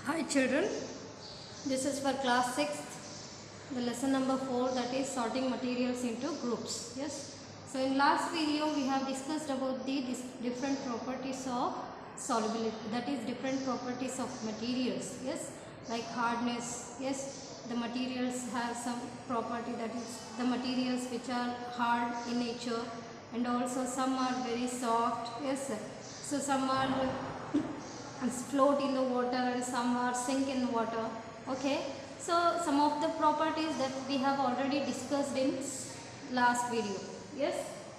Hi children, this is for class 6th, the lesson number 4, that is sorting materials into groups. Yes. So in last video we have discussed about the different properties of solubility, that is different properties of materials. Yes, like hardness. Yes, the materials have some property, that is the materials which are hard in nature, and also some are very soft. Yes, so some are float in the water and some are sink in water. Okay, so some of the properties that we have already discussed in last video. Yes,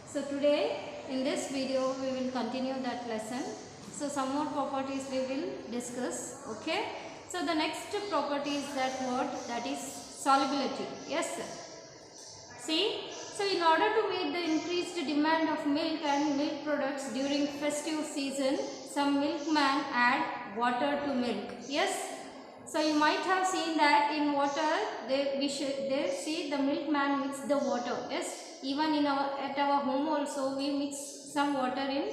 so today in this video we will continue that lesson. So some more properties we will discuss. Okay, so the next property is that is solubility. Yes, see, so in order to meet the increased demand of milk and milk products during festive season, some milkmen add water to milk. Yes, so you might have seen that in water they see the milkman mix the water. Yes, even in at our home also we mix some water in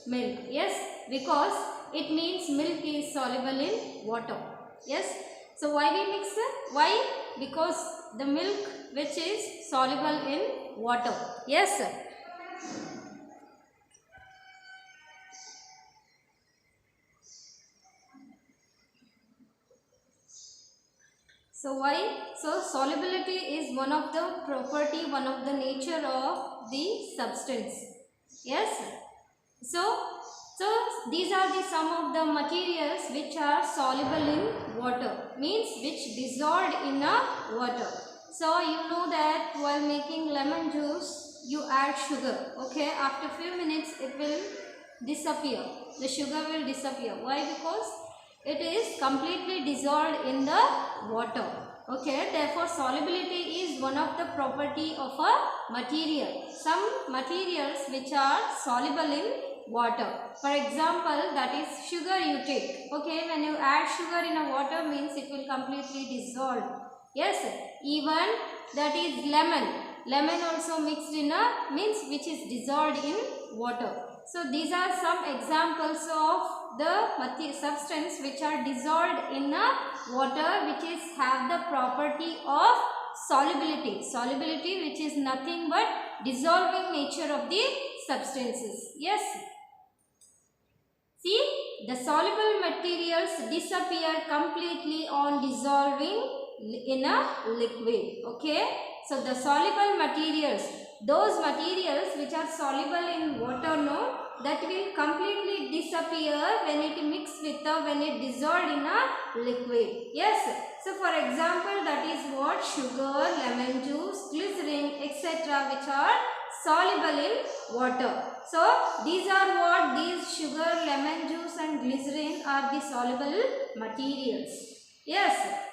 milk. Yes, because it means milk is soluble in water. Yes, so why we mix it? Why? Because the milk which is soluble in water. Yes, sir. So why? So solubility is one of the property, one of the nature of the substance. Yes. So these are the some of the materials which are soluble in water, means which dissolved in a water. So you know that while making lemon juice you add sugar. Okay, after few minutes it will disappear. The sugar will disappear. Why? Because it is completely dissolved in the water. Okay, therefore solubility is one of the property of a material. Some materials which are soluble in water. For example, that is sugar you take. Okay, when you add sugar in a water means it will completely dissolve. Yes, even that is lemon. Lemon also mixed in a means which is dissolved in water. So these are some examples of the substance which are dissolved in a water, which is have the property of solubility. Solubility which is nothing but dissolving nature of the substances. Yes. See, the soluble materials disappear completely on dissolving in a liquid. Okay. So the soluble materials, those materials which are soluble in water, no, that will completely disappear when it mixed with when it dissolved in a liquid. Yes. So for example, that is what sugar, lemon juice, glycerin, etc. which are soluble in water. So these are what these sugar, lemon juice and glycerin are the soluble materials. Yes.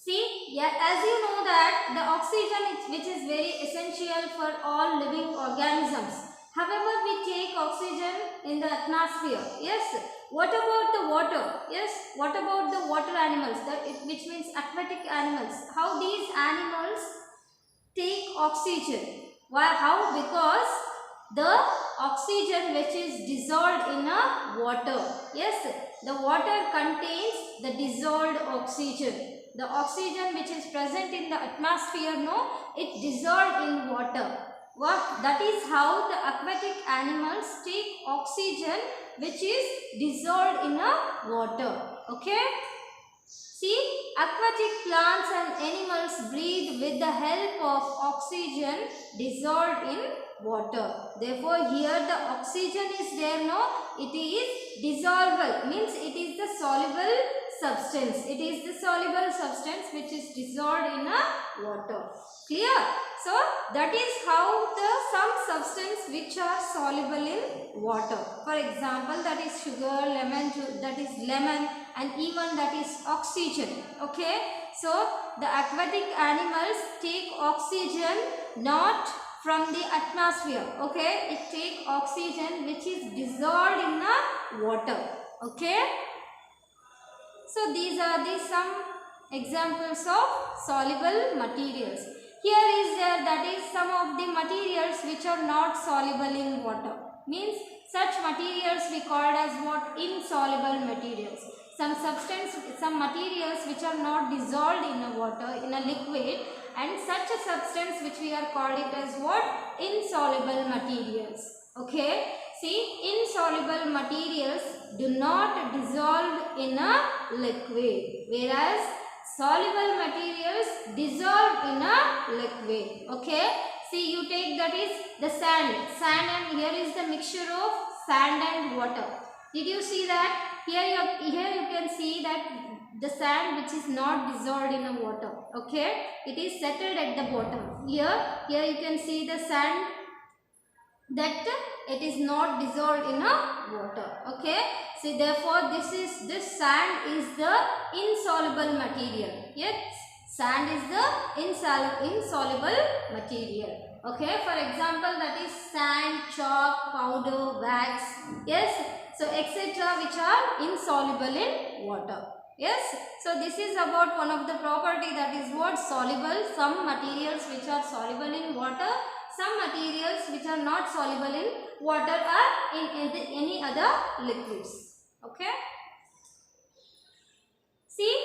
See, yeah, as you know that the oxygen which is very essential for all living organisms. However, we take oxygen in the atmosphere. Yes. What about the water? Yes. What about the water animals? Which means aquatic animals. How these animals take oxygen? Why? How? Because the oxygen which is dissolved in a water. Yes. The water contains the dissolved oxygen. The oxygen which is present in the atmosphere, no, it dissolved in water. What? That is how the aquatic animals take oxygen which is dissolved in a water. Okay. See, aquatic plants and animals breathe with the help of oxygen dissolved in water. Therefore, here the oxygen is there, no, it is dissolvable, means it is the soluble substance. It is the soluble substance which is dissolved in a water. Clear? So that is how the some substance which are soluble in water. For example, that is sugar, lemon juice, that is lemon, and even that is oxygen. Okay. So the aquatic animals take oxygen not from the atmosphere. Okay. It take oxygen which is dissolved in the water. Okay. So these are the some examples of soluble materials. Here is there, that is some of the materials which are not soluble in water. Means such materials we called as what? Insoluble materials. some materials which are not dissolved in a water, in a liquid, and such a substance which we are called it as what? Insoluble materials. Okay. See, insoluble materials do not dissolve in a liquid, whereas soluble materials dissolve in a liquid. Okay. See, you take that is the sand. Sand, and here is the mixture of sand and water. Did you see that? Here you can see that the sand which is not dissolved in the water. Okay. It is settled at the bottom. Here you can see the sand that it is not dissolved in a water. Okay. See, therefore this sand is the insoluble material. Yes, sand is the insoluble material. Okay. For example, that is sand, chalk, powder, wax. Yes. So etc. which are insoluble in water. Yes. So this is about one of the property, that is what? Soluble. Some materials which are soluble in water, some materials which are not soluble in water are in any other liquids. Okay. See,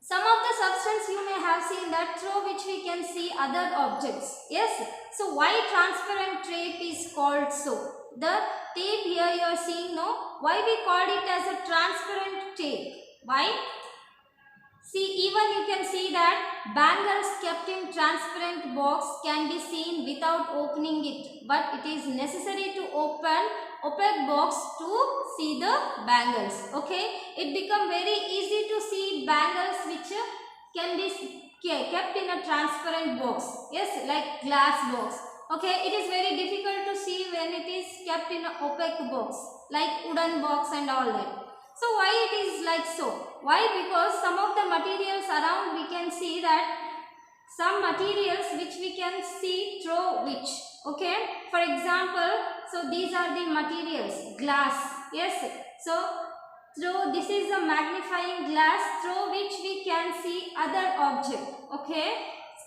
some of the substance you may have seen that through which we can see other objects. Yes. So why transparent tape is called so? The tape here you are seeing, no? Why we called it as a transparent tape? Why? See, even you can see that bangles kept in transparent box can be seen without opening it, but it is necessary to open opaque box to see the bangles. Okay, it become very easy to see bangles which can be kept in a transparent box. Yes, like glass box. Okay, it is very difficult to see when it is kept in an opaque box like wooden box and all that. So why it is like so? Why? Because some of the materials around we can see that some materials which we can see through which. Okay. For example, so these are the materials, glass. Yes. So through this is a magnifying glass through which we can see other object. Okay.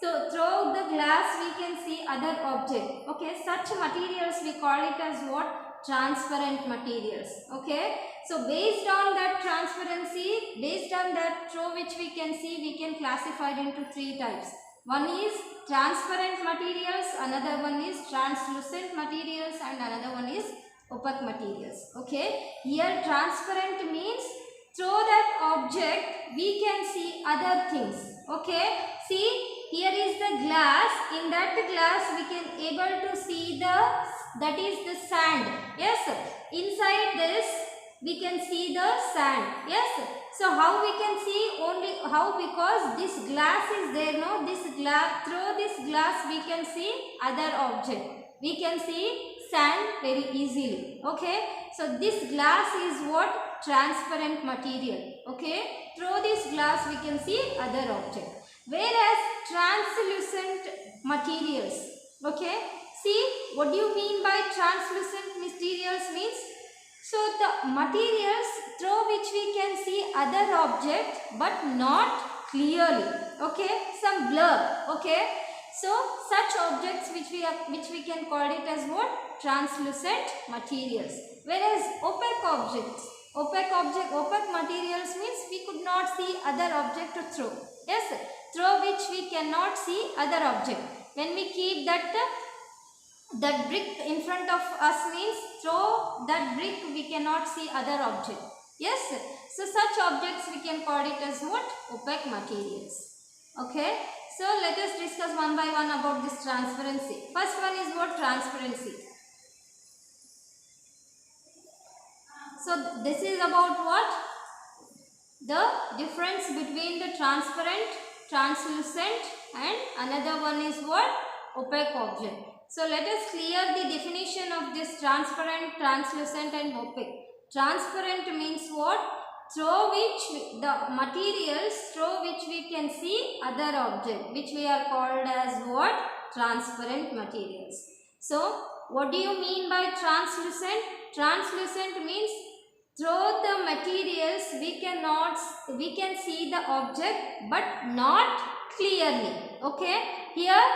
So through the glass we can see other object. Okay. Such materials we call it as what? Transparent materials. Okay. So based on that transparency, based on that through which we can see, we can classify it into three types. One is transparent materials, another one is translucent materials, and another one is opaque materials. Okay. Here transparent means through that object we can see other things. Okay. See, here is the glass. In that glass we can able to see that is the sand. Yes. Inside this we can see the sand. Yes. So how we can see? Only how? Because this glass is there. No, this glass, through this glass we can see other object. We can see sand very easily. Okay. So this glass is what? Transparent material. Okay. Through this glass we can see other object. Whereas translucent materials. Okay. See, what do you mean by translucent materials means? So the materials through which we can see other object but not clearly. Okay, some blur. Okay, so such objects which we can call it as what? Translucent materials. Whereas opaque materials means we could not see other object through. Yes, through which we cannot see other object. When we keep that brick in front of us means through that brick we cannot see other object. Yes. So such objects we can call it as what? Opaque materials. Okay. So let us discuss one by one about this transparency. First one is what? Transparency. So this is about what? The difference between the transparent, translucent, and another one is what? Opaque object. So let us clear the definition of this transparent, translucent and opaque. Transparent means what? Through which the materials through which we can see other object, which we are called as what? Transparent materials. So what do you mean by translucent? Translucent means through the materials we can see the object but not clearly. Okay. Here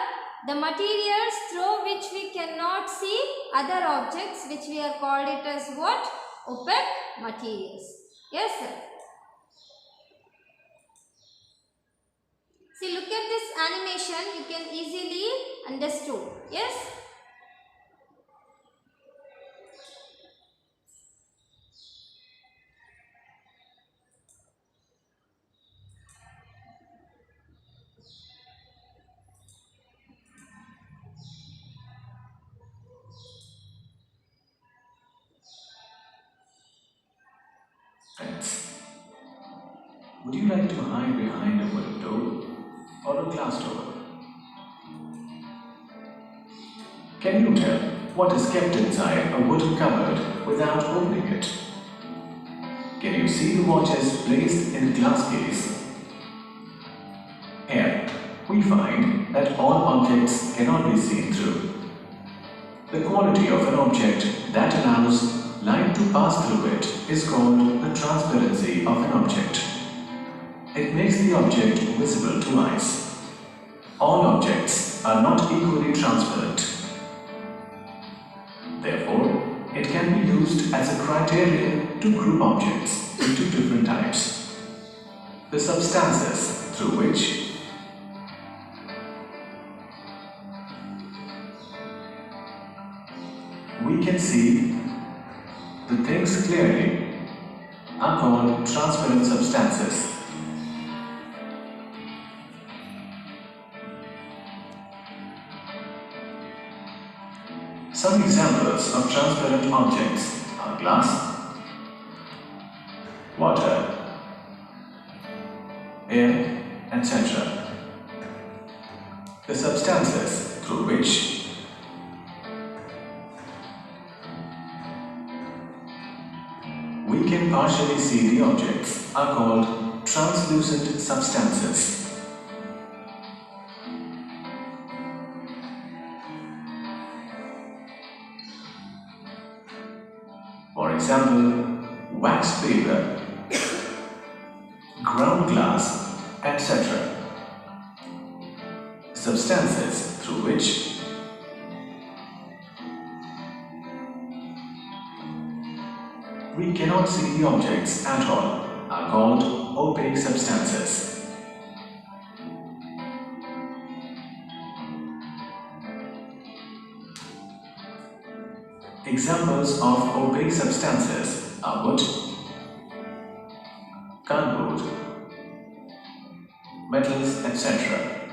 the materials through which we cannot see other objects, which we are called it as what? Opaque materials. Yes. See, look at this animation, you can easily understood. Yes? Friends, would you like to hide behind a wooden door or a glass door? Can you tell what is kept inside a wooden cupboard without opening it? Can you see the watches placed in a glass case? Here, we find that all objects cannot be seen through. The quality of an object that allows light to pass through it is called the transparency of an object. It makes the object visible to eyes. All objects are not equally transparent. Therefore, it can be used as a criterion to group objects into different types. The substances through which we can see the things clearly are called transparent substances. Some examples of transparent objects are glass, water, air, etc. The substances through which we can partially see the objects are called translucent substances. For example, wax paper, ground glass, etc. Substances through which we cannot see the objects at all are called opaque substances. Examples of opaque substances are wood, cardboard, metals, etc.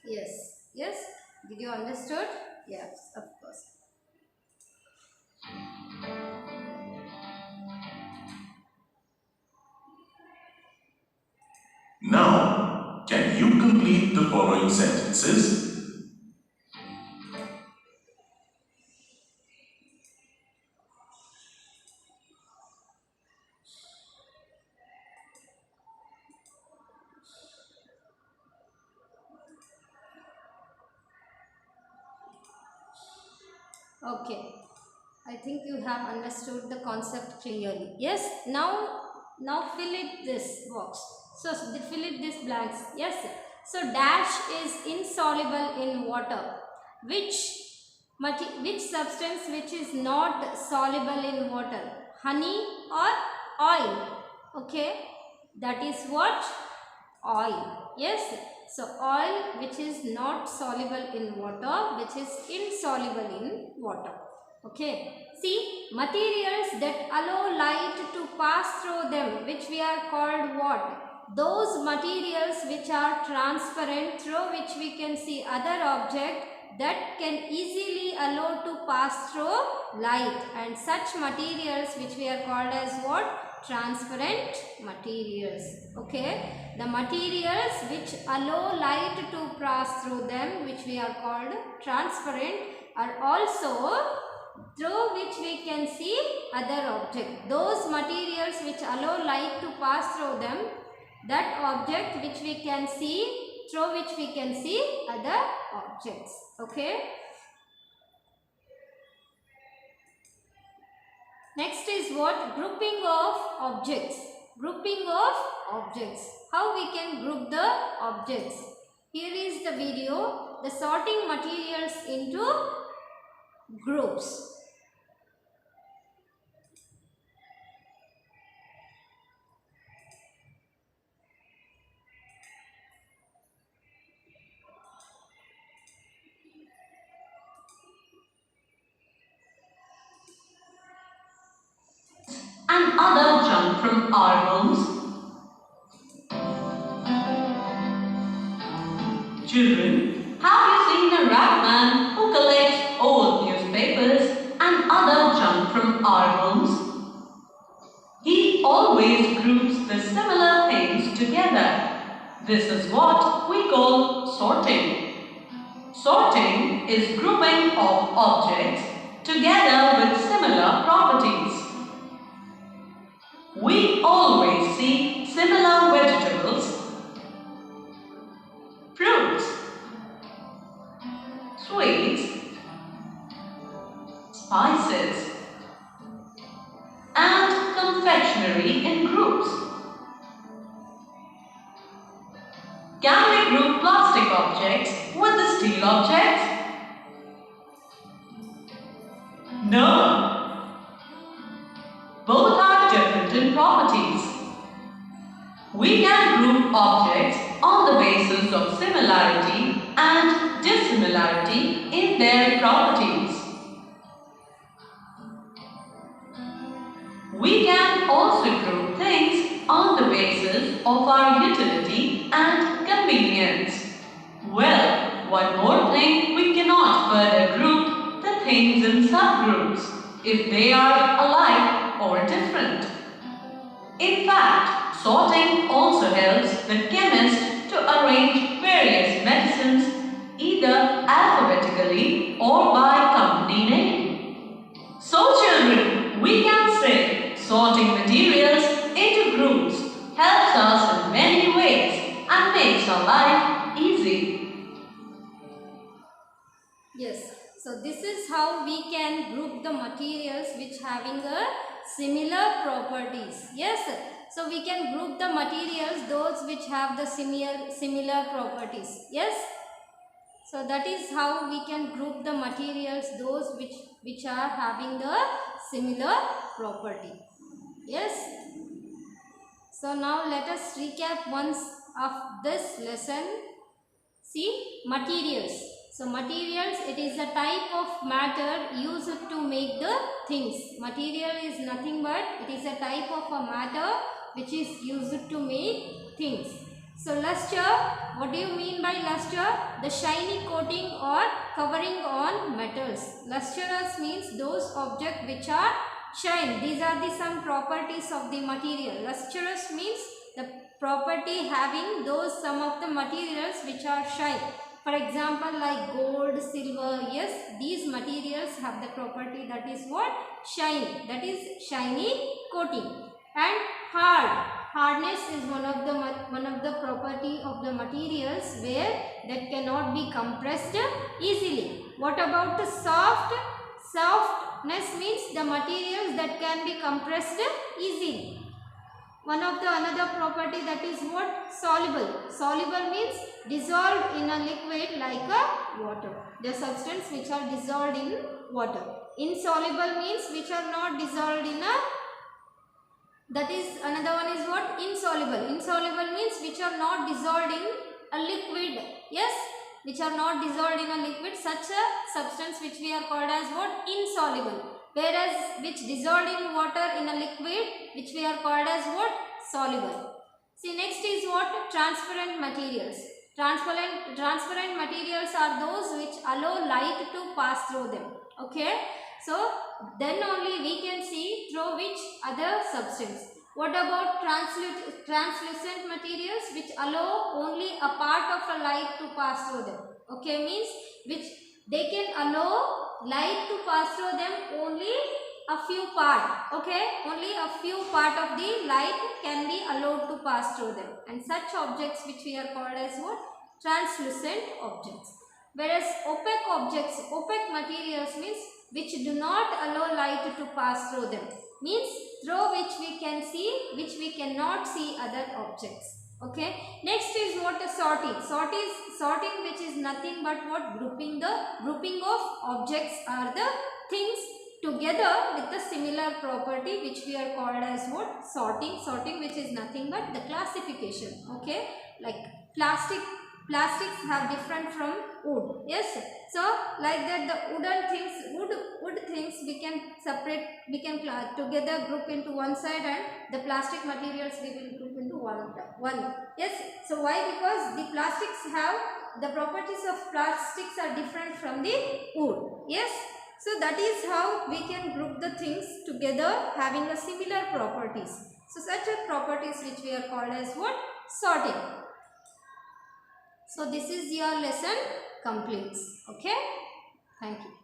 Yes. Yes? Did you understood? Yes, of course. Now, can you complete the following sentences? Okay. I think you have understood the concept clearly. Yes. Now fill it this box. So fill it this blanks. Yes. So dash is insoluble in water. Which substance which is not soluble in water? Honey or oil? Okay. That is what? Oil. Yes. So oil which is not soluble in water, which is insoluble in water. Okay. See, materials that allow light to pass through them, which we are called what? Those materials which are transparent, through which we can see other object, that can easily allow to pass through light, and such materials which we are called as what? Transparent materials. Okay. The materials which allow light to pass through them, which we are called transparent, are also through which we can see other object. Those materials which allow light to pass through them, that object which we can see, through which we can see other objects. Okay. Next is what? Grouping of objects. Grouping of objects. How we can group the objects? Here is the video. The sorting materials into groups. other junk from our homes? Children, have you seen a ragman who collects old newspapers and other junk from our homes? He always groups the similar things together. This is what we call sorting. Sorting is grouping of objects together with similar properties. We always see similar vegetables, fruits, sweets, spices, and confectionery in groups. Can we group plastic objects with the steel objects? No. Both are different in properties. We can group objects on the basis of similarity and dissimilarity in their properties. We can also group things on the basis of our utility and convenience. Well, one more thing, we cannot further group the things in subgroups if they are alike or different. In fact, sorting also helps the chemist to arrange various medicines either alphabetically or by company name. So children, we can say sorting materials into groups helps us in many ways and makes our life easy. Yes, so this is how we can group the materials which having a similar properties. Yes, so we can group the materials those which have the similar properties. Yes, so that is how we can group the materials those which are having the similar property. Yes, so now let us recap once of this lesson. See, materials. So materials, it is a type of matter used to make the things. Material is nothing but it is a type of a matter which is used to make things. So luster, what do you mean by luster? The shiny coating or covering on metals. Lustrous means those objects which are shine. These are the some properties of the material. Lustrous means the property having those some of the materials which are shine. For example, like gold, silver, yes, these materials have the property that is what? Shine, that is shiny coating. And hard, hardness is one of the property of the materials where that cannot be compressed easily. What about the soft? Softness means the materials that can be compressed easily. One of the another property that is what? Soluble. Soluble means dissolved in a liquid like a water. The substance which are dissolved in water. Insoluble means which are not dissolved in a, that is another one is what? Insoluble. Insoluble means which are not dissolved in a liquid. Yes, which are not dissolved in a liquid. Such a substance which we are called as what? Insoluble. Whereas which dissolved in water in a liquid which we are called as what? Soluble. See, next is what? Transparent materials. Transparent materials are those which allow light to pass through them. Okay. So then only we can see through which other substance. What about translucent materials which allow only a part of a light to pass through them. Okay, means which they can allow light to pass through them only a few part. Okay, only a few part of the light can be allowed to pass through them. And such objects which we are called as what? Translucent objects. Whereas opaque objects, opaque materials means which do not allow light to pass through them. Means through which we can see, which we cannot see other objects. Okay. Next is what? Sorting. Sorting which is nothing but what? Grouping of objects are the things together with the similar property which we are called as what? Sorting. Sorting which is nothing but the classification. Okay. Like plastic plastics have different from wood. Yes, so like that the wooden things, wood things we can separate, we can together group into one side, and the plastic materials we will group into one. Yes, so why? Because the plastics have, the properties of plastics are different from the wood. Yes, so that is how we can group the things together having a similar properties. So such a properties which we are called as what? Sorting. So this is your lesson completes. Okay, thank you.